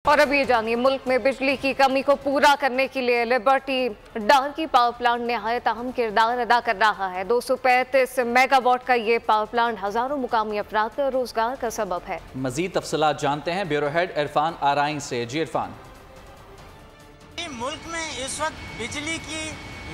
और अब ये जानिए, मुल्क में बिजली की कमी को पूरा करने के लिए लिबर्टी डार्की पावर प्लांट निहायत अहम किरदार अदा कर रहा है। 235 मेगावाट का ये पावर प्लांट हजारों मुकामी अफराद का रोजगार का सबब है। मजीद तफसीलात जानते हैं ब्यूरो हेड इरफान आराइन से। जी इरफान। मुल्क में इस वक्त बिजली की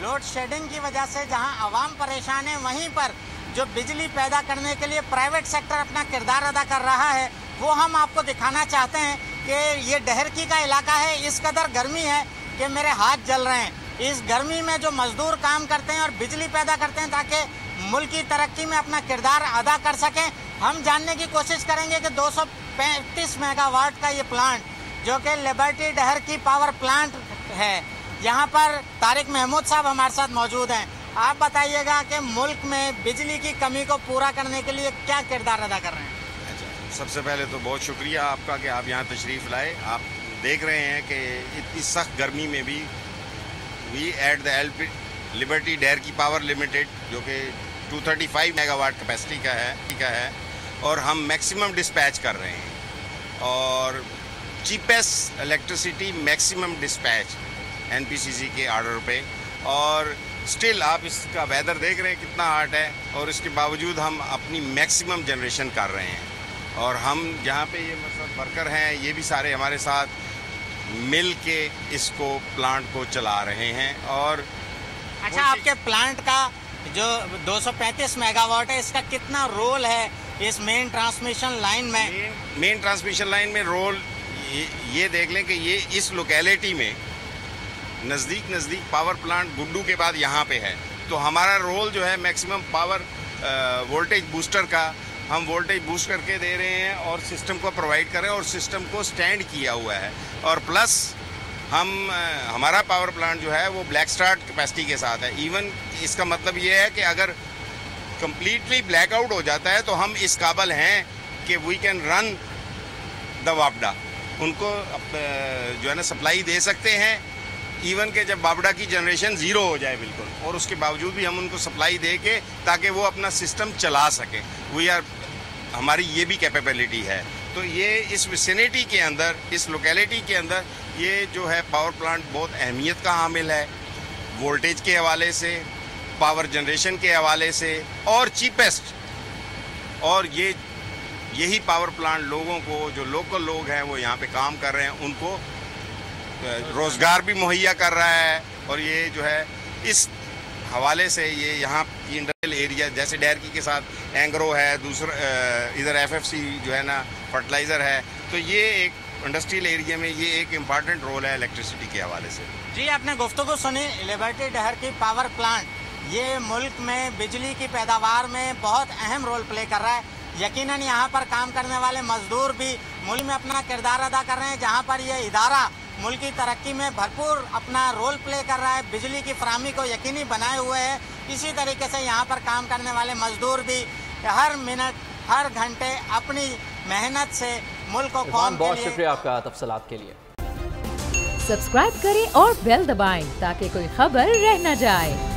लोड शेडिंग की वजह से जहां आवाम परेशान है, वहीं पर जो बिजली पैदा करने के लिए प्राइवेट सेक्टर अपना किरदार अदा कर रहा है, वो हम आपको दिखाना चाहते हैं कि ये डहरकी का इलाका है। इस कदर गर्मी है कि मेरे हाथ जल रहे हैं। इस गर्मी में जो मजदूर काम करते हैं और बिजली पैदा करते हैं ताकि मुल्क की तरक्की में अपना किरदार अदा कर सकें, हम जानने की कोशिश करेंगे कि 235 मेगावाट का ये प्लांट जो कि लिबर्टी डहरकी पावर प्लांट है, यहाँ पर तारिक महमूद साहब हमारे साथ मौजूद हैं। आप बताइएगा कि मुल्क में बिजली की कमी को पूरा करने के लिए क्या किरदार अदा कर रहे हैं? सबसे पहले तो बहुत शुक्रिया आपका कि आप यहाँ तशरीफ़ लाए। आप देख रहे हैं कि इतनी सख्त गर्मी में भी we at the Liberty Daharki power limited जो कि 235 मेगावाट कैपेसिटी का है और हम मैक्सिमम डिस्पैच कर रहे हैं और cheapest electricity maximum dispatch NPCC के ऑर्डर पे। और स्टिल आप इसका वेदर देख रहे हैं कितना हॉट है और इसके बावजूद हम अपनी मैक्सिमम जनरेशन कर रहे हैं। और हम जहाँ पे ये मतलब वर्कर हैं, ये भी सारे हमारे साथ मिल के इसको प्लांट को चला रहे हैं। और अच्छा, आपके प्लांट का जो 235 मेगावाट है, इसका कितना रोल है इस मेन ट्रांसमिशन लाइन में? मेन ट्रांसमिशन लाइन में रोल ये देख लें कि ये इस लोकेलिटी में नज़दीक पावर प्लांट गुड्डू के बाद यहाँ पे है। तो हमारा रोल जो है मैक्सिमम पावर वोल्टेज बूस्टर का, हम वोल्टेज बूस्ट करके दे रहे हैं और सिस्टम को प्रोवाइड कर रहे हैं और सिस्टम को स्टैंड किया हुआ है। और प्लस हमारा पावर प्लांट जो है वो ब्लैक स्टार्ट कैपेसिटी के साथ है। इवन इसका मतलब ये है कि अगर कम्प्लीटली ब्लैकआउट हो जाता है तो हम इस काबिल हैं कि वी कैन रन द वापडा, उनको जो है ना सप्लाई दे सकते हैं। इवन के जब बाबड़ा की जनरेशन ज़ीरो हो जाए बिल्कुल, और उसके बावजूद भी हम उनको सप्लाई दे के ताकि वो अपना सिस्टम चला सके। हमारी ये भी कैपेबिलिटी है। तो ये इस विसिनिटी के अंदर, इस लोकेलिटी के अंदर ये जो है पावर प्लांट बहुत अहमियत का हामिल है, वोल्टेज के हवाले से, पावर जनरेशन के हवाले से और चीपेस्ट। और यही पावर प्लांट लोगों को, जो लोकल लोग हैं वो यहाँ पे काम कर रहे हैं, उनको रोज़गार भी मुहैया कर रहा है। और ये जो है इस हवाले से ये यहाँ की इंडस्ट्रियल एरिया जैसे डहरकी के साथ एंग्रो है, दूसरा इधर एफएफसी जो है ना फर्टिलाइज़र है, तो ये एक इंडस्ट्रियल एरिया में ये एक इम्पॉर्टेंट रोल है इलेक्ट्रिसिटी के हवाले से। जी, आपने गुफ्तगू सुनी। लिबर्टी डहरकी पावर प्लांट ये मुल्क में बिजली की पैदावार में बहुत अहम रोल प्ले कर रहा है। यकीनन यहाँ पर काम करने वाले मजदूर भी मुल्क में अपना किरदार अदा कर रहे हैं। जहाँ पर ये इदारा मुल्क की तरक्की में भरपूर अपना रोल प्ले कर रहा है, बिजली की फराहमी को यकीनी बनाए हुए है। इसी तरीके से यहाँ पर काम करने वाले मजदूर भी हर मिनट हर घंटे अपनी मेहनत से मुल्क को कौम बहुत शुक्रिया आपका तफसीलात के लिए। सब्सक्राइब करें और बेल दबाएं ताकि कोई खबर रह न जाए।